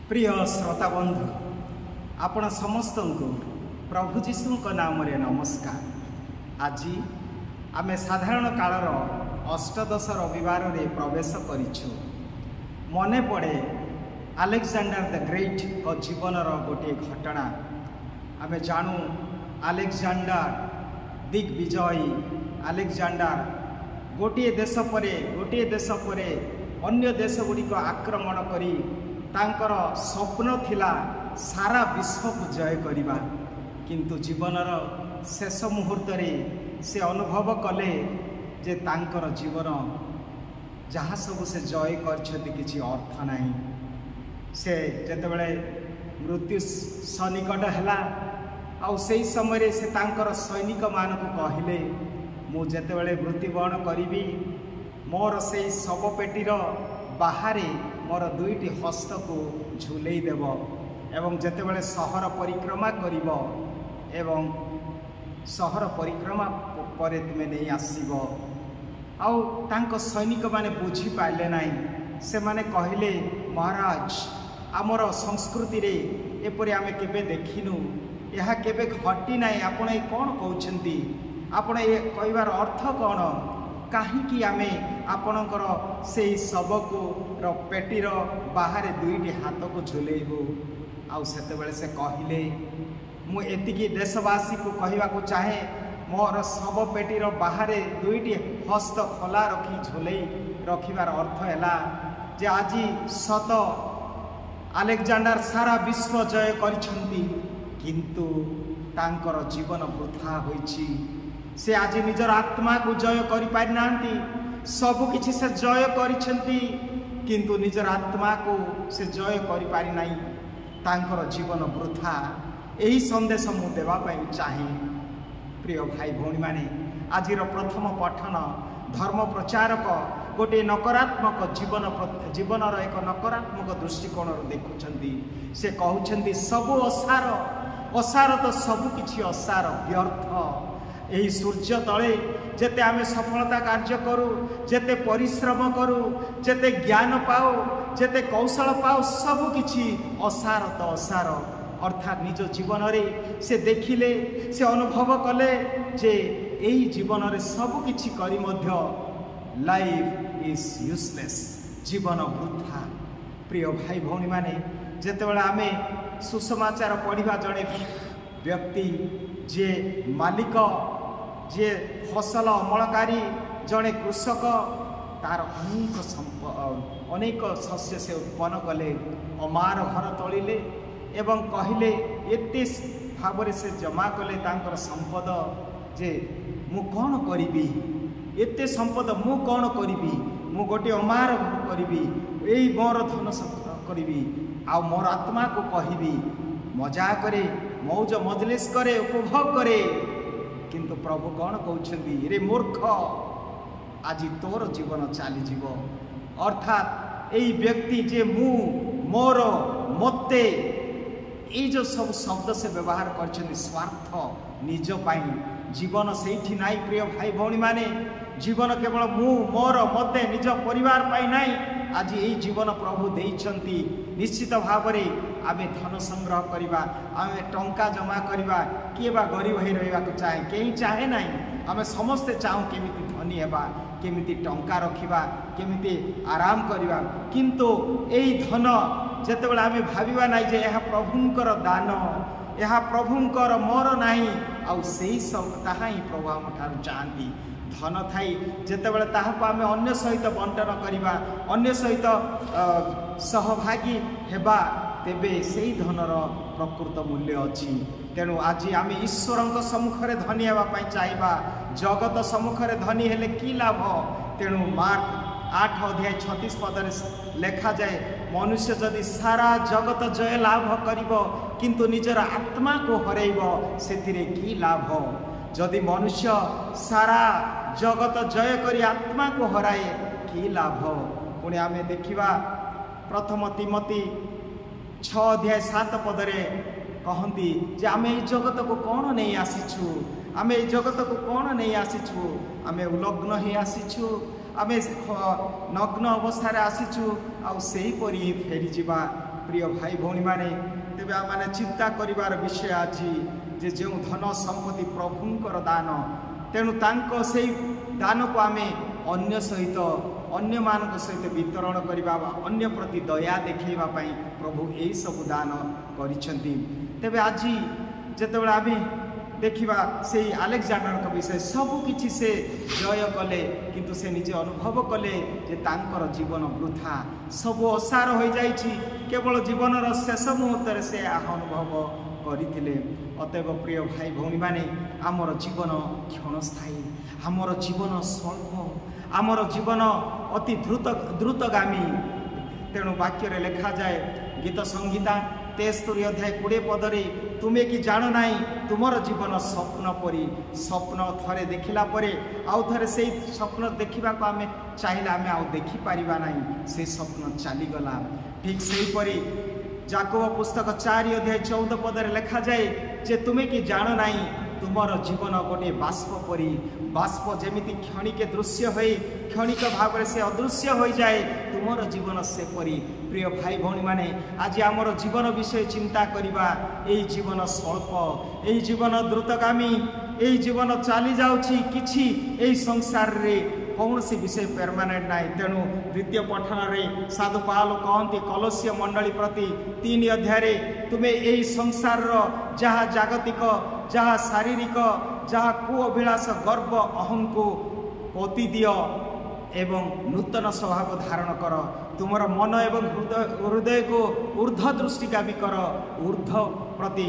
प्रिय श्रोता बंधु आपण समस्त को प्रभु जीशु नाम नमस्कार। आज आमे साधारण कालर अष्टदश रविवार रे प्रवेश करिछु। मने पड़े अलेक्जेंडर द ग्रेट को जीवनर गोटे घटना। आमे जानू अलेक्जेंडर दिग्विजयी अलेक्जेंडर गोटे देश परे अन्य देश गुड़िक आक्रमण करी तांकर स्वप्न थिला सारा विश्व को जय करिबा, किंतु जीवनर शेष मुहूर्त रे से अनुभव कले जे तांकर जीवन जहाँ सब से जय करछथि किछि अर्थ नाही। से जेतेबेले मृत्यु सन्निकट हैला आउ सेही समय से तांकर सैनिक मान को कहिले मु जेतेबेले मृत्युवरण करिबी मोर से शव पेटीर बाहर मोर दुईटी हस्त को झुलई देव एवं जेतेबेले सहर परिक्रमा करिब एवं सहर परिक्रमा परे तुमे नहीं आसीबो। आउ तांको सैनिक माने बुझी पाइले नाही। से माने कहिले महाराज आमर संस्कृति रे एपरि आमे केबे देखिनु, यह केबे घटी नाही। आपण ए कोन कहउछंती, आपण ए कहबार अर्थ कोन? कहीं आमे आपणकर से शव को पेटीर बाहर दुईटी हाथ को झुलेबू। आउ सेतेबेले से कहिले मु एतिकी देशवासी को कहवा को चाहे मोर शव पेटीर बाहर दुईटी हस्त खोला रखी झुलई रखिबार अर्थ हैला जे आज सत अलेक्जेंडर सारा विश्व जय करिछंती, किंतु तांकर जीवन वृथा होईछि। से आज निजर आत्मा को जय करि पारि नांती। सब किछि से जय करिछंती, किंतु निजर आत्मा को से जय करि पारि नाही। तांकर जीवन वृथा। एही संदेश मु देवा पाई चाहे। प्रिय भाई भौणी माने, आजिर प्रथम पठन धर्म प्रचारक गोटे नकारात्मक जीवनर एक नकारात्मक दृष्टिकोण देखुछंती। से कहउछंती सब असार असार तो सब किछि असार व्यर्थ। यही सूर्य तले जेते आमे सफलता कार्य करू, जेते परिश्रम करू, जेते ज्ञान पाओ, जेते कौशल पाओ, सब किछि असार तो असार। अर्थात निज जीवन रे से देखिले से अनुभव कले जे एही जीवन रे सब किछि करी मध्य लाइफ इज यूजलेस, जीवन वृथा। प्रिय भाई भौणी माने, जेतेबेले आमे सुसमाचार पढ़िबा जड़े व्यक्ति जे मालिक जे फसल अमलकारी जड़े कृषक तार अनेक शस्य से उत्पन्न कले अमार घर तोलिले एवं कहले एते भाव से जमा कले तांकर संपद जे मु कौन करिबी, एते संपद मु कौन करिबी, मु गोटे अमार करिबी, एई मोर धन करिबी, आ मोर आत्मा को कहिबी मजा करे, मौज मजलिस करे, उपभोग करे। किंतु प्रभु कौन कहउछंती, रे मूर्ख आज तोर जीवन चली जीव। अर्थात एई व्यक्ति जे मु मोर मते ये जो सब शब्द से व्यवहार करछंती स्वार्थ निज पाई, जीवन सेठी नाई। प्रिय भाई भौणी माने, जीवन केवल मु मोर मते निज परिवार पाई नाई। आज यही जीवन प्रभु देइछंती। निश्चित भाव रे आमे धन संग्रह करिबा, आमे टंका जमा करिबा, किए बा गरीब होई रहबा को चाहे, केही चाहे नाही। आमे समस्ते चाहू केमिति धनी हेबा, केमिति टंका रखिबा, केमिति आराम करिबा, किंतु एही धन जेतेबेले आमे भाबिबा नाही जे यह प्रभुंकर दान, यह प्रभुंकर मोर नाही, आउ सेही सब ताहा ही प्रभु हमठारु चाहती। धन थाई जेतेबेले ताहाको आमे अन्य सहित बंटन करिबा, अन्य सहित सहभागी हेबा, तेबे सेही धनर प्रकृत मूल्य अछि। तेणु आज आमे ईश्वरंक सम्मुखरे धनी हेबा पई चाहिबा, जगत सम्मुखरे धनी हेले की लाभ? तेणु मार्क 8:36 पदरे लेखा जाए, मनुष्य जदि सारा जगत जय लाभ करिबो किंतु निजर आत्मा को हरैबो सेतिरे की लाभ? जदि मनुष्य सारा जगत जय करी आत्मा को हराए की लाभ? पुणे आमे देखिबा प्रथम तिमोथी 6:7 पदरे कहती जे आमे ए जगत को कौन नहीं आसीछु, आमे ए जगत को कौन नहीं आसीछु, आमे उलग्न ही आसीछु, आमे नग्न अवस्था आसीछु, आउ सेही परी फेरी जिबा। प्रिय भाई भौणी माने तेबे आम चिंता करिवार विषय आज जे जो धन संपत्ति प्रभुंकर दान तेणु तांको से दान को आम अन्य सहित अन्य मान सहित वितरण करने अन्य प्रति दया देखा प्रभु यही सब दान करिसेंती। तेबे आज जेतेबेले आमे देखिबा से आलेक्जेंडर विषय सबकि से जय कले किंतु से निजे अनुभव कले जे तांकर जीवन वृथा सब असार हो जाइछि केवल जीवन शेष मुहूर्त से अनुभव करथिले। अतएव प्रिय भाई भौणी माने आमर जीवन क्षणस्थायी आमर जीवन स्वल्प आमर जीवन अति द्रुतगामी तेणु वाक्य लिखा जाए गीत संहिता 73 अध्याय 20 पदरे तुमे कि जान नाई तुमर जीवन स्वप्न परी स्वप्न थरे देखिला परे आउ थरे से स्वप्न देखा को आम चाहिए आम आउ देखी पारिबा नाई से स्वप्न चलीगला। ठीक से परी याकूब पुस्तक 4 अध्याय 14 पदरे लिखा जाए जे तुमे कि जान नाई तुमर जीवन गोटे बाष्प परी बाष्प जेमिति क्षणिक दृश्य हो क्षणिक भाव से अदृश्य हो जाए तुमर जीवन से परी। प्रिय भाई भौणी माने आज आमर जीवन विषय चिंता करिबा एई जीवन स्वल्प एई जीवन द्रुतगामी एई जीवन चली जाउछि किछि एई संसार रे कौन सी विषय परमानेंट नाई। तेणु द्वितीय पठन रे साधु पाल कहती कलस्य मंडली प्रति 3 अध्याय तुम्हें यही संसार जहाँ जागतिक जहाँ शारीरिक जहाँ कुअभिलाष गर्व अहं को पोती दियो एवं नूतन स्वभाव धारण कर तुमर मन एवं हृदय को ऊर्ध्व दृष्टिगामी कर ऊर्ध्व प्रति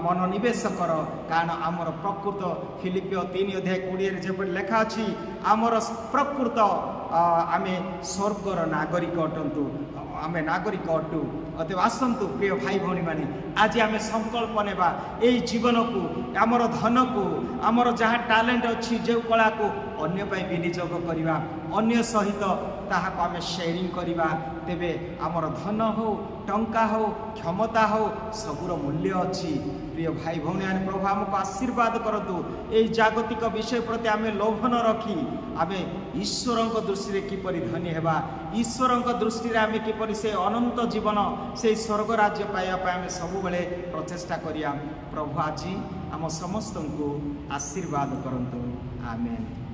मनोनिवेश कर कारण आमर प्रकृत फिलिपियो 3 अध्याय 20 जेपरि लेखा अछि आमर प्रकृत आमे स्वर्गर नागरिक अटंतु आमे नागरिक अटू। अतएव आसतु प्रिय भाई भौणी माने आज आमे संकल्प नेबा एई जीवन को आमर धन को आमर जहाँ टैलेंट अच्छी जो कला को अन्य पाई विनियोग करिबा अन्य सहित ताहाको आमे शेयरिंग करिबा तेबे आमर धन हो टंका हो क्षमता हो सबुर मूल्य अच्छी। प्रिय भाई भौणी माने प्रभु आमको आशीर्वाद करतु एई जागतिक विषय प्रति आमे लोभ न रखी आमे ईश्वरक दृष्टि किपरि धनी हेबा ईश्वरक दृष्टि आमे किपरि से अनंत जीवन से स्वर्ग राज्य पाइबा पय आमे सब बेले प्रचेष्टा करिया। प्रभु आज आम समस्त को आशीर्वाद करंतु आमेन।